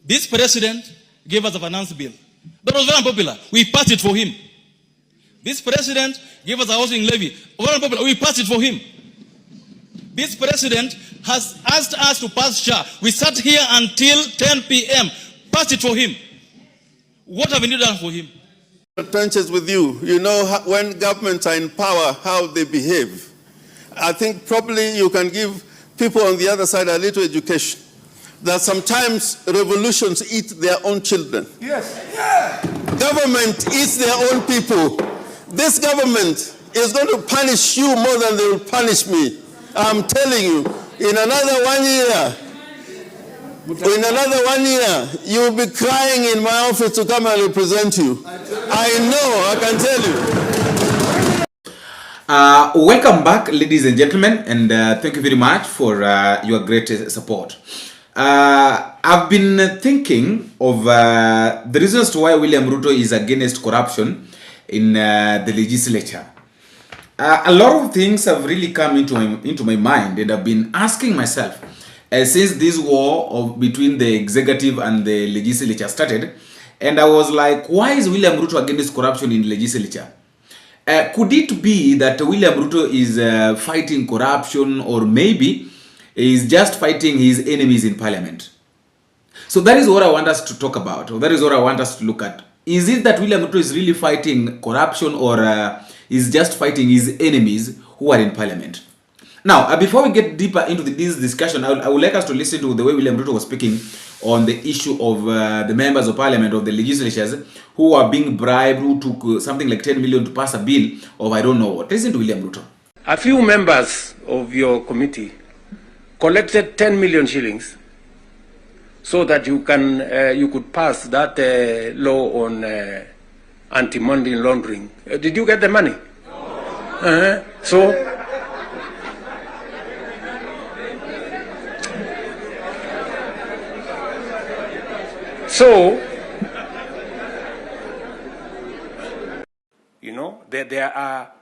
This president gave us a finance bill. That was very unpopular. We passed it for him. This president gave us a housing levy. Very unpopular. We passed it for him. This president has asked us to pass SHA. We sat here until 10 p.m. Passed it for him. What have we done for him? Trenches with you. You know how, when governments are in power, how they behave. I think probably you can give people on the other side a little education. That sometimes revolutions eat their own children. Yes. Yeah. Government eats their own people. This government is going to punish you more than they will punish me. I'm telling you, in another 1 year, you will be crying in my office to come and represent you. I know, I can tell you. Welcome back, ladies and gentlemen, and thank you very much for your great support. I've been thinking of the reasons why William Ruto is against corruption in the legislature. A lot of things have really come into my mind, and I've been asking myself since this war between the executive and the legislature started, and I was like, why is William Ruto against corruption in legislature? Could it be that William Ruto is fighting corruption, or maybe is just fighting his enemies in parliament? So that is what I want us to talk about, or that is what I want us to look at. Is it that William Ruto is really fighting corruption, or is just fighting his enemies who are in parliament? Now, before we get deeper into this discussion, I would like us to listen to the way William Ruto was speaking on the issue of the members of parliament, of the legislatures, who are being bribed, who took something like 10 million to pass a bill of I don't know what. Listen to William Ruto. A few members of your committee collected 10 million shillings so that you could pass that law on anti-money laundering. Did you get the money? No. So, you know, there are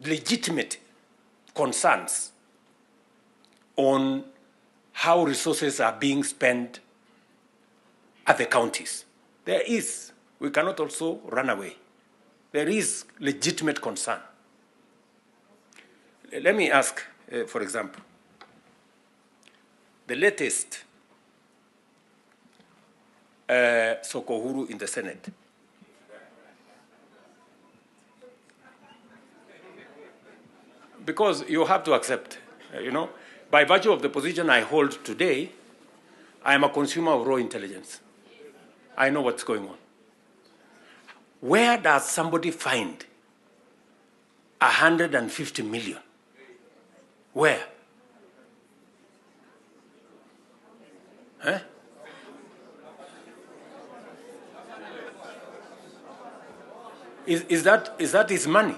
legitimate concerns on how resources are being spent at the counties. There is. We cannot also run away. There is legitimate concern. Let me ask, for example, the latest Sokohuru in the Senate. Because you have to accept, you know, by virtue of the position I hold today, I am a consumer of raw intelligence. I know what's going on. Where does somebody find 150 million? Where? Huh? Is that his money?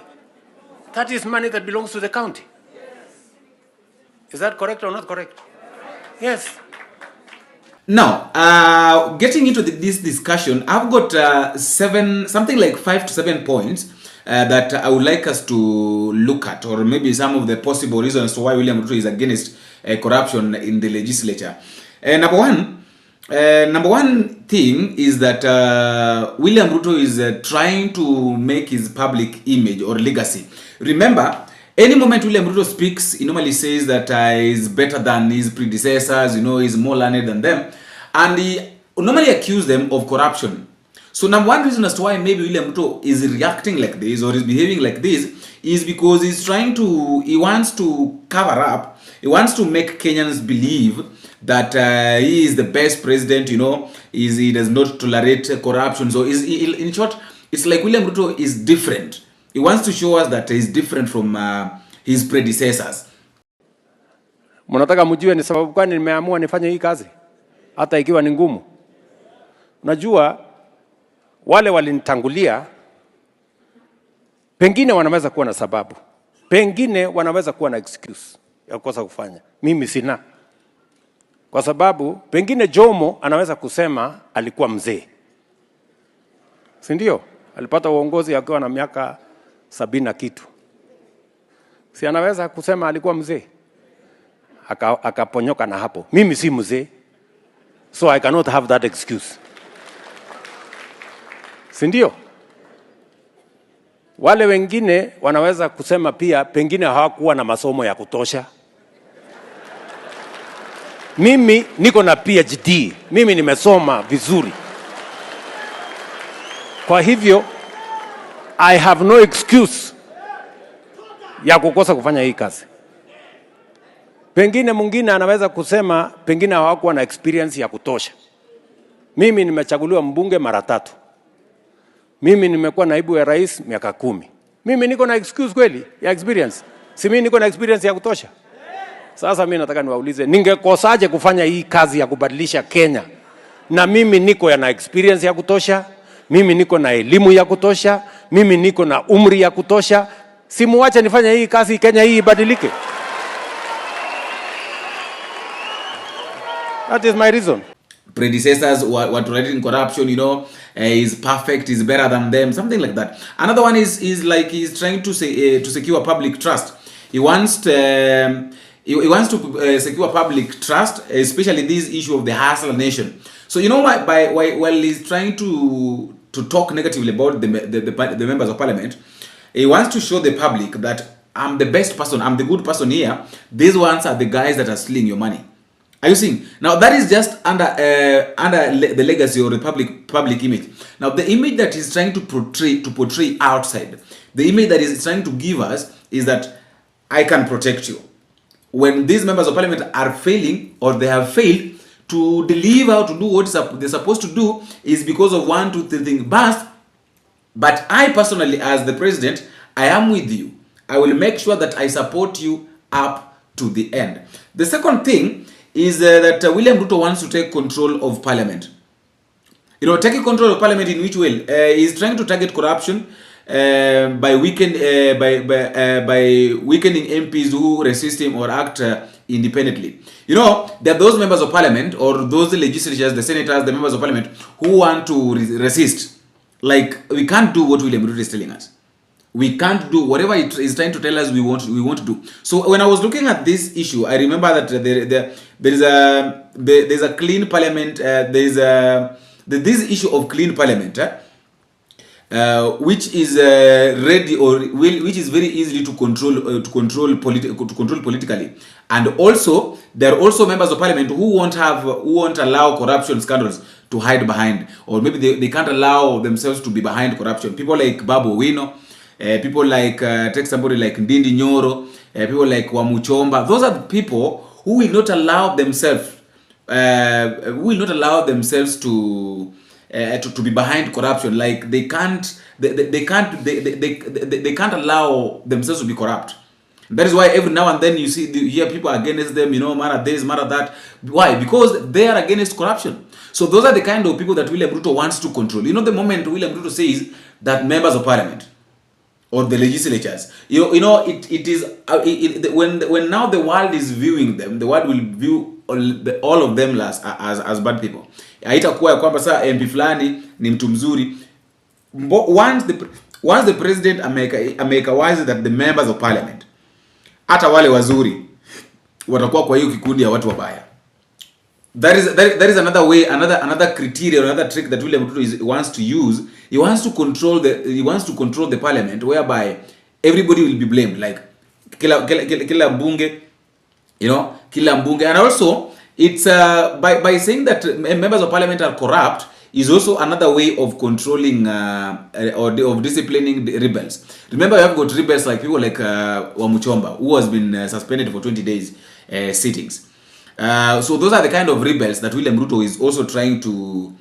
That is money that belongs to the county. Is that correct or not correct? Yes. Now, getting into this discussion, I've got something like 5 to 7 points that I would like us to look at, or maybe some of the possible reasons why William Ruto is against corruption in the legislature. Number one thing is that William Ruto is trying to make his public image or legacy. Remember, any moment William Ruto speaks, he normally says that he's better than his predecessors, you know, he's more learned than them. And he normally accuses them of corruption. So number one reason as to why maybe William Ruto is reacting like this or is behaving like this is because he wants to cover up, he wants to make Kenyans believe that he is the best president, you know, he does not tolerate corruption. So in short, it's like William Ruto is different. He wants to show us that he's different from his predecessors. Mnataka mjue ni sababu gani nimeamua nifanye hii kazi hata ikiwa ni ngumu. Najua wale walinitangulia pengine wanaweza kuwa na sababu. Pengine wanaweza kuwa na excuse ya kukosa kufanya. Mimi sina. Kwa sababu pengine Jomo anaweza kusema alikuwa mzee. Si ndio? Alipata uongozi akiwa na miaka 70 na kitu. Si anaweza kusema alikuwa mzee? Akaponyoka na hapo. Mimi si mzee. So I cannot have that excuse. Si ndio? Wale wengine wanaweza kusema pia pengine hawakuwa na masomo ya kutosha. Mimi niko na PhD. Mimi nimesoma vizuri. Kwa hivyo I have no excuse ya kukosa kufanya hii kazi. Pengine mwingine anaweza kusema pengine hawakuwa na experience ya kutosha. Mimi nimechaguliwa mbunge mara 3. Mimi nimekuwa naibu ya rais miaka 10. Mimi niko na excuse kweli ya experience? Si mimi niko na experience ya kutosha? Sasa mimi nataka niwaulize, ningekosaje kufanya hii kazi ya kubadilisha Kenya? Na mimi niko na experience ya kutosha, mimi niko na elimu ya kutosha, mimi niko na umri ya kutosha. Simuache nifanye hii kazi Kenya hii ibadilike. That is my reason. Predecessors were tolerating corruption, you know, is perfect, is better than them, something like that. Another one is like he's trying to say to secure public trust. He wants to secure public trust, especially this issue of the hustler nation. So you know while he's trying to talk negatively about the members of parliament, he wants to show the public that I'm the best person, I'm the good person here. These ones are the guys that are stealing your money. Are you seeing? Now that is just under the legacy or the public image. Now the image that he's trying to portray outside, the image that he's trying to give us is that I can protect you. When these members of parliament are failing or they have failed to deliver, to do what they're supposed to do, is because of 1, 2, 3 things. But I personally, as the president, I am with you. I will make sure that I support you up to the end. The second thing is that William Ruto wants to take control of parliament. You know, taking control of parliament in which way? He's trying to target corruption by weakening MPs who resist him or act independently. You know, there are those members of parliament or those legislators, the senators, the members of parliament who want to resist. Like, we can't do what William Ruto is telling us. We can't do whatever it is trying to tell us we want to do. So when I was looking at this issue, I remember that there's a clean parliament. This issue of clean parliament, which is ready or which is very easily to control politically, and also there are also members of parliament who won't allow corruption scandals to hide behind, or maybe they can't allow themselves to be behind corruption. People like Babu Owino. People like take somebody like Ndindi Nyoro, people like Wamuchomba. Those are the people who will not allow themselves to be behind corruption. Like they can't allow themselves to be corrupt. That is why every now and then you hear people against them. You know, mara this, mara that. Why? Because they are against corruption. So those are the kind of people that William Ruto wants to control. You know, the moment William Ruto says that members of parliament or the legislatures, you know, it is when now the world is viewing them, the world will view all of them as bad people. Haitakuwa kwamba saa MP fulani ni mtu mzuri. Once the president ameka wise that the members of parliament, hata wale wazuri watakuwa kwa hiyo kikundi ya watu wabaya. That is another way, another criteria, another trick that William Ruto wants to use. He wants to control the parliament, whereby everybody will be blamed, like kila mbunge, you know, kila mbunge. And also it's by saying that members of parliament are corrupt is also another way of controlling or of disciplining the rebels. Remember, you have got rebels like people like Wamuchomba, who has been suspended for 20 days sittings. So those are the kind of rebels that William Ruto is also trying to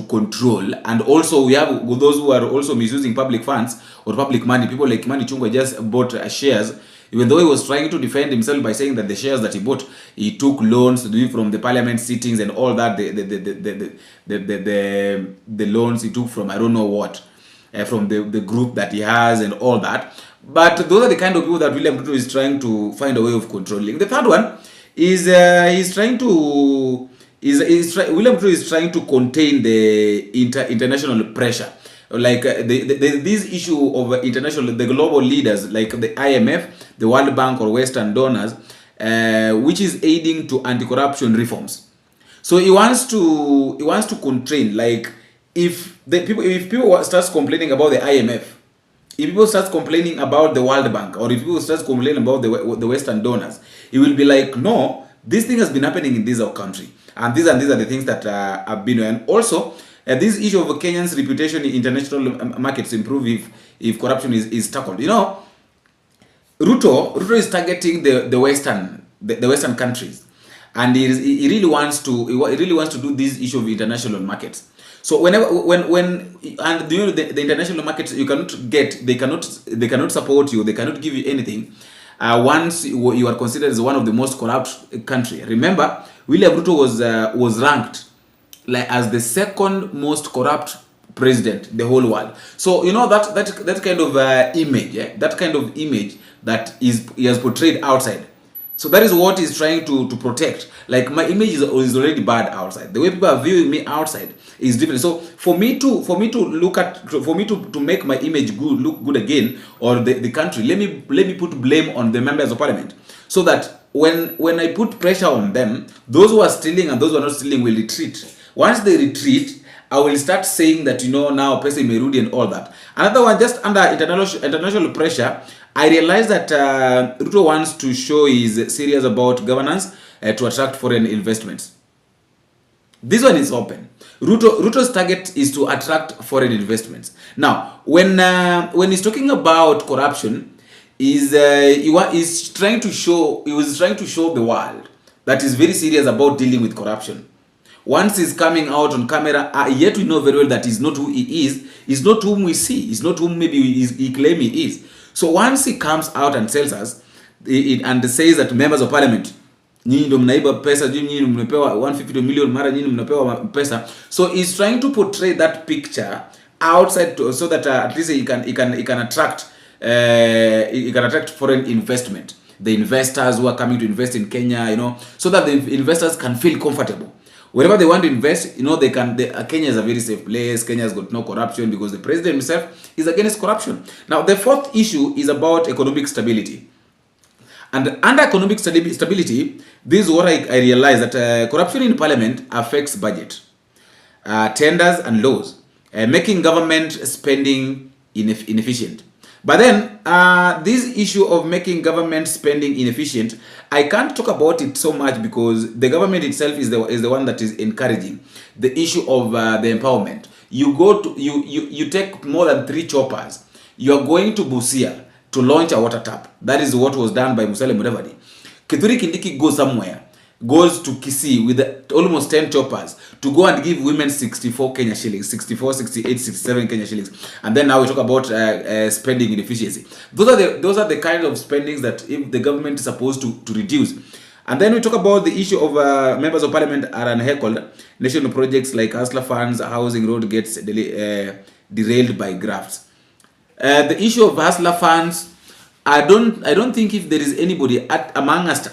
control. And also we have those who are also misusing public funds or public money. People like Kimani Ichung'wah just bought shares, even though he was trying to defend himself by saying that the shares that he bought, he took loans from the parliament sittings and all that. The loans he took from I don't know what, from the group that he has and all that. But those are the kind of people that William Ruto is trying to find a way of controlling. The third one is William Ruto is trying to contain the international pressure. Like this issue of the global leaders like the IMF, the World Bank or Western donors, which is aiding to anti-corruption reforms. So he wants to constrain, like if people starts complaining about the IMF, if people start complaining about the World Bank, or if people start complaining about the Western donors, he will be like, no, this thing has been happening in this our country, and these are the things that have been. And also, this issue of Kenyan's reputation in international markets improve if corruption is tackled. You know, Ruto is targeting the Western countries, and he really wants to do this issue of international markets. So when and you know the international markets, they cannot support you, they cannot give you anything once you are considered as one of the most corrupt country. Remember, William Ruto was ranked like as the second most corrupt president in the whole world. So you know that kind of image, that kind of image that he has portrayed outside. So that is what he's trying to protect. Like, my image is already bad outside. The way people are viewing me outside is different. So for me to make my image look good again, or the country, let me put blame on the members of parliament, so that when I put pressure on them, those who are stealing and those who are not stealing will retreat. Once they retreat, I will start saying that, you know, now Pesa Merudi and all that. Another one, just under international pressure, I realized that Ruto wants to show he's serious about governance to attract foreign investments. This one is open. Ruto's target is to attract foreign investments. Now, when he's talking about corruption, he was trying to show the world that he's very serious about dealing with corruption. Once he's coming out on camera, yet we know very well that he's not who he is. He's not whom we see. He's not whom maybe he claims he is. So once he comes out and tells us and says that members of parliament, nyinyi ndo mnaiba pesa, nyinyi mmepewa 150 million, mara nyinyi mnapewa pesa. So he's trying to portray that picture outside so that at least he can attract foreign investment. The investors who are coming to invest in Kenya, you know, so that the investors can feel comfortable. Wherever they want to invest, you know, Kenya is a very safe place. Kenya has got no corruption because the president himself is against corruption. Now, the fourth issue is about economic stability. And under economic stability, this is what I realized, that corruption in parliament affects budget, tenders and laws, making government spending inefficient. But then, this issue of making government spending inefficient, I can't talk about it so much because the government itself is the one that is encouraging the issue of the empowerment. You take more than 3 choppers. You are going to Busia to launch a water tap. That is what was done by Musalia Mudavadi. Kithure Kindiki goes to Kisii with almost 10 choppers to go and give women 64 Kenya shillings, 64, 68, 67 Kenya shillings. And then now we talk about spending inefficiency. Those are the kind of spendings that if the government is supposed to reduce. And then we talk about the issue of members of parliament are unheckled. National projects like Hustler funds, housing, road gets derailed by grafts. The issue of Hustler funds, I don't think if there is anybody among us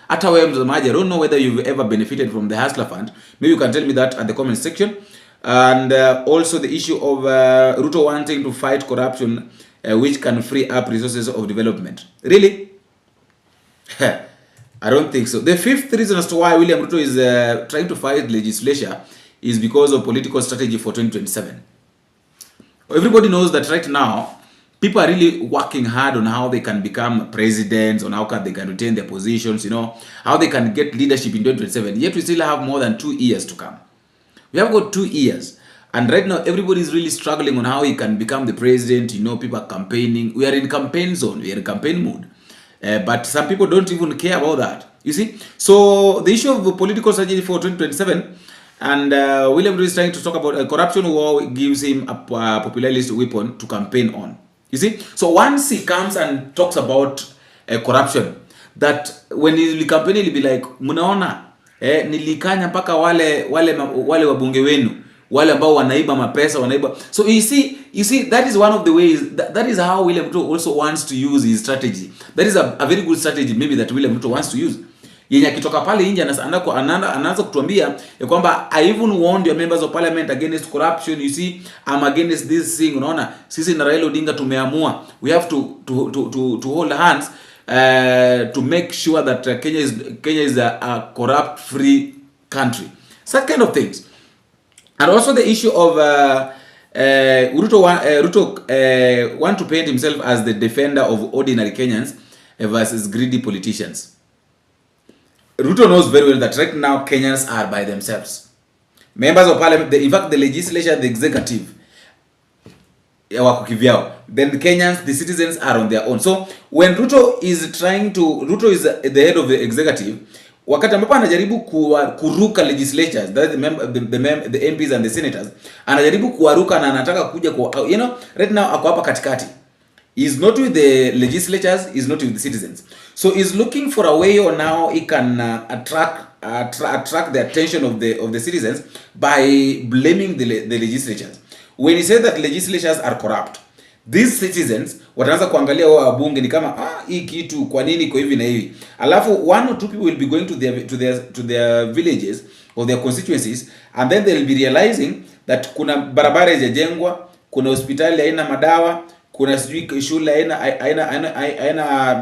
I don't know whether you've ever benefited from the Hustler Fund. Maybe you can tell me that at the comment section. And also the issue of Ruto wanting to fight corruption, which can free up resources of development. Really? I don't think so. The fifth reason as to why William Ruto is trying to fight legislature is because of political strategy for 2027. Everybody knows that right now, people are really working hard on how they can become presidents, on how they can retain their positions, you know, how they can get leadership in 2027. Yet we still have more than 2 years to come. We have got 2 years. And right now, everybody is really struggling on how he can become the president. You know, people are campaigning. We are in campaign zone. We are in campaign mode. But some people don't even care about that. You see? So the issue of political strategy for 2027, and William Ruto is trying to talk about a corruption war gives him a populist weapon to campaign on. You see? So once he comes and talks about corruption, that when he campaign, he'll be like, munaona, nilikanya mpaka wale wabunge wenu, wale ambao wanaiba mapesa, wanaiba. So you see, that is one of the ways, that is how William Ruto also wants to use his strategy. That is a very good strategy maybe that William Ruto wants to use. Yenye akitoka pale nje anaanza kutuambia ya kwamba I even warned your members of parliament against corruption. You see, I'm against this thing. Unaona, sisi na Raila Odinga tumeamua, we have to hold hands to make sure that Kenya is a corrupt free country. Such kind of things. And also the issue of Ruto want to paint himself as the defender of ordinary Kenyans versus greedy politicians. Ruto knows very well that right now Kenyans are by themselves. Members of parliament, in fact the legislature, the executive, wako kivyao. Then the Kenyans, the citizens are on their own. So when Ruto is the head of the executive, wakati ambapo anajaribu kuruka legislatures, that is the MPs and the senators, anajaribu kuwaruka na anataka kuja kwa, right now ako hapa katikati. He's not with the legislatures, he's not with the citizens. So he's looking for a way on how he can attract the attention of the citizens by blaming the legislatures. When he says that legislatures are corrupt, these citizens wataanza kuangalia wao wabunge ni kama hii kitu kwa nini kwa hivi na hivi. Alafu one or two people will be going to their villages or their constituencies, and then they will be realizing that kuna barabara zijajengwa, kuna hospitali haina madawa, kuna sijui shule haina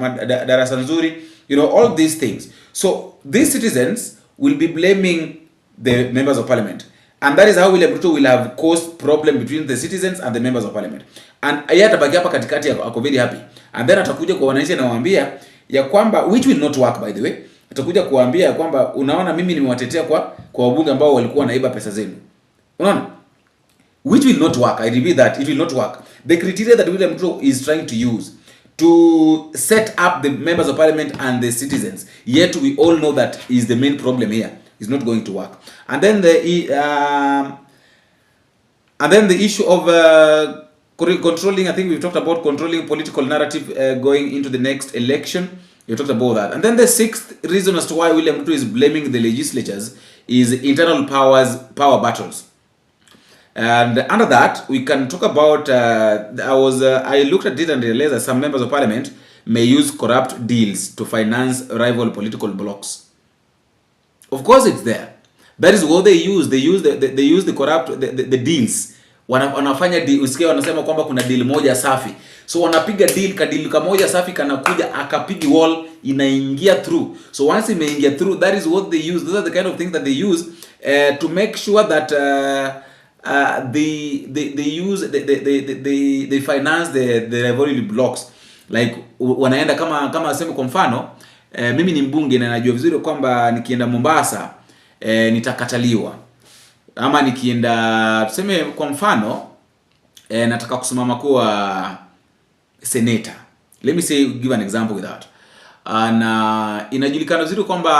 darasa nzuri, all these things. So these citizens will be blaming the members of parliament. And that is how William Ruto will have caused problem between the citizens and the members of parliament. And yeye atabaki hapa katikati ako very happy. And then atakuja kwa wananchi na waambia ya kwamba, which will not work by the way. Atakuja kuambia ya kwamba unaona mimi nimewatetea kwa wabunge ambao walikuwa naiba pesa zenu. Unaona? Which will not work. I repeat that, it will not work. The criteria that William Ruto is trying to use to set up the members of parliament and the citizens, yet we all know that is the main problem here. Is not going to work. And then the issue of controlling, I think we've talked about controlling political narrative going into the next election. We talked about that. And then the sixth reason as to why William Ruto is blaming the legislatures is internal power battles. And under that, we can talk about, I looked at it and realized that some members of parliament may use corrupt deals to finance rival political blocs. Of course it's there. That is what they use. They use the corrupt the deals. Wanafanya deal, usikie wanasema kwamba kuna deal moja safi. So wanapiga deal kamoja safi kanakuja akapigi wall inaingia through. So once imeingia through, that is what they use. Those are the kind of things that they use to make sure that they finance the rivalry blocks. Like wanaenda kama sema kwa mfano, mimi ni mbunge na najua vizuri kwamba nikienda Mombasa nitakataliwa. Ama nikienda tuseme kwa mfano nataka kusimama kuwa senator. Let me say, give an example with that. Na inajulikana vizuri kwamba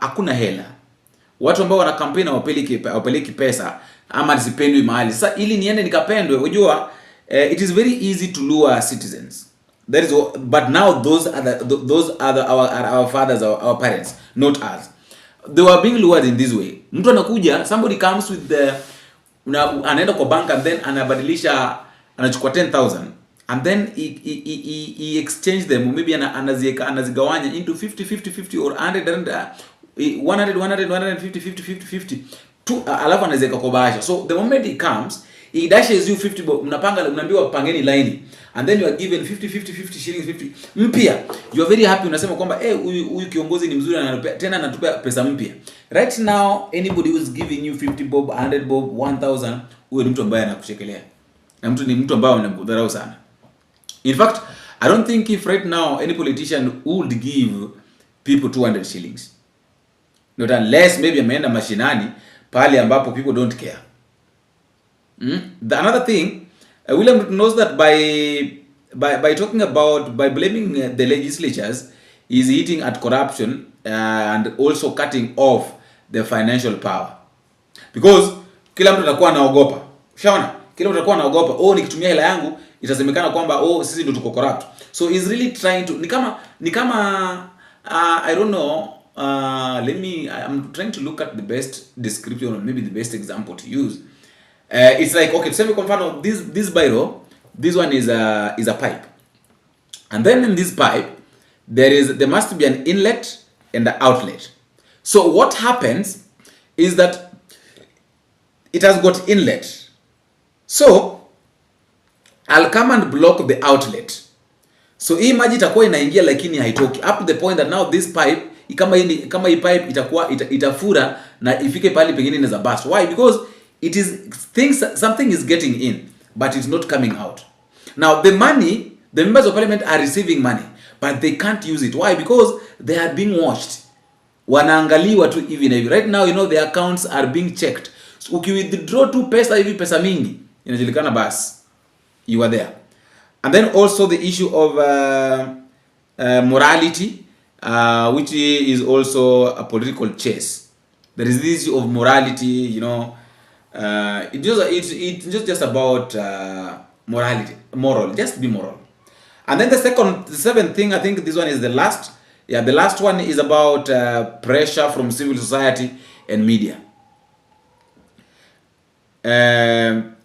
hakuna hela. Watu ambao wana campaign wapeleki pesa ama zipendwi mahali. Sasa ili niende nikapendwe, unajua it is very easy to lure citizens. That is what, but now those are our fathers, our parents, not us. They were being lured in this way. Mtu anakuja, somebody comes with anaenda kwa bank and then anachukua 10,000 and then he exchange them, maybe anazigawanya into 50 or 100 50 alafu anaziweka kwa bahasha. So the moment he comes, he dashes you 50 bob, mnaambiwa pangeni line, and then you are given 50 shillings 50 mpya. You are very happy, unasema kwamba huyu kiongozi ni mzuri, anatupea pesa mpya. Right now anybody who is giving you 50 bob, 100 bob, 1000, huyo ni mtu ambaye anakuchekelea, na ni mtu ambaye anakudharau sana. In fact, I don't think if right now any politician would give people 200 shillings, not unless maybe ameenda mashinani pale ambapo people don't care. Another thing, William knows that by talking about, by blaming the legislatures, is hitting at corruption and also cutting off the financial power. Because kila mtu atakuwa anaogopa. Ushaona? Kila mtu atakuwa anaogopa, nikitumia hela yangu itasemekana kwamba sisi ndio tuko corrupt. So he's really trying to ni kama I don't know, I'm trying to look at the best description or maybe the best example to use. It's like, okay, tuseme kwa mfano this biro, this one is a pipe. And then in this pipe there must be an inlet and an outlet. So what happens is that it has got inlet. So I'll come and block the outlet. So hii maji itakuwa inaingia lakini haitoki, up to the point that now this pipe kama hii pipe itakuwa itafura na ifike pale pengine inaweza burst. Why? Because it is something is getting in but it's not coming out. Now the money, the members of parliament are receiving money but they can't use it. Why? Because they are being watched. Wanaangaliwa tu hivi na hivi. Right now, you know, their accounts are being checked. So ukiwithdraw tu pesa hivi, pesa mingi inajulikana, basi you are there. And then also the issue of morality, which is also a political chess. There is this issue of morality, you know. It's just about morality, moral, just be moral. And then the seventh thing, I think this one is the last. Yeah, the last one is about pressure from civil society and media.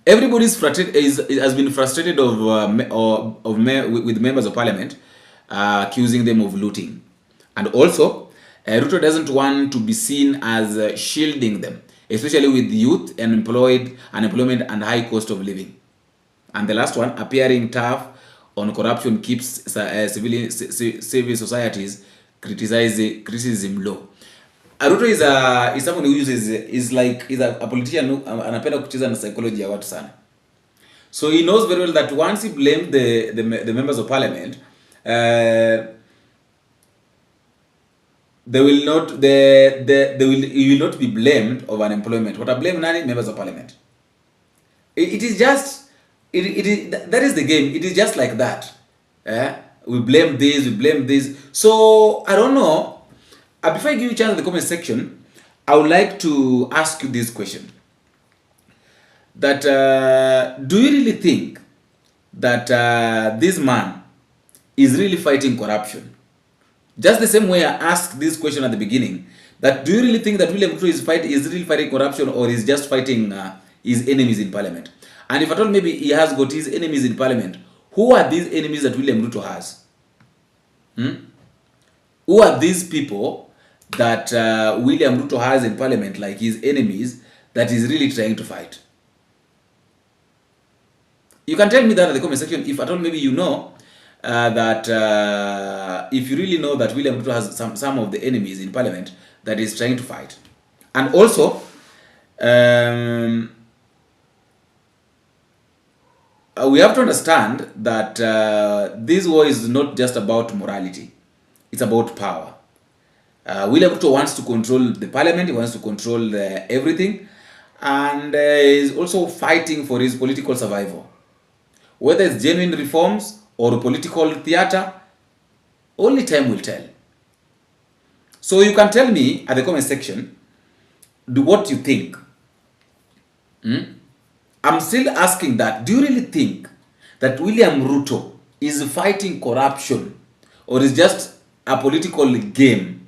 Everybody has been frustrated with members of parliament accusing them of looting, and also Ruto doesn't want to be seen as shielding them, especially with youth and unemployment and high cost of living. And the last one, appearing tough on corruption keeps civil societies criticism low. Ruto is someone who uses is a politician who anapenda kucheza na psychology ya watu sana. So he knows very well that once he blamed the members of parliament, he will not be blamed of unemployment. What I blame nani? Members of parliament. It is just that is the game. It is just like that. We blame this, we blame this. So I don't know. Before I give you a chance in the comment section, I would like to ask you this question. That do you really think that this man is really fighting corruption? Just the same way I asked this question at the beginning, that do you really think that William Ruto is really fighting corruption, or is just fighting his enemies in parliament? And if at all maybe he has got his enemies in parliament, who are these enemies that William Ruto has? Who are these people that William Ruto has in parliament, like his enemies, that is really trying to fight? You can tell me that in the comment section if at all maybe you know that if you really know that William Ruto has some of the enemies in parliament that is trying to fight. And also we have to understand that this war is not just about morality, it's about power. William Ruto wants to control the parliament, he wants to control everything, and is also fighting for his political survival. Whether it's genuine reforms or political theater, only time will tell. So you can tell me at the comment section what you think. I'm still asking that. Do you really think that William Ruto is fighting corruption, or is just a political game?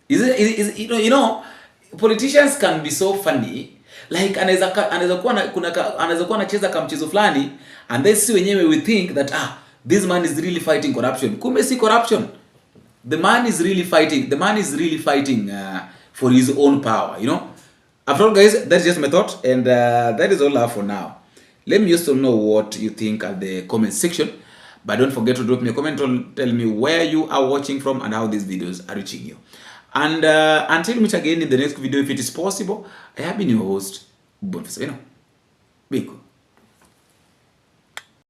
Is you know, politicians can be so funny. Like anaweza kuwa anacheza kama mchezo fulani, and then si wenyewe we think that this man is really fighting corruption. Kumbe si corruption. The man is really fighting. The man is really fighting for his own power, you know. After all, guys, that's just my thought, and that is all I have for now. Let me also know what you think at the comment section, but don't forget to drop me a comment or tell me where you are watching from and how these videos are reaching you. And until we meet again in the next video, if it is possible, I have been your host, Bonfasino. Biko.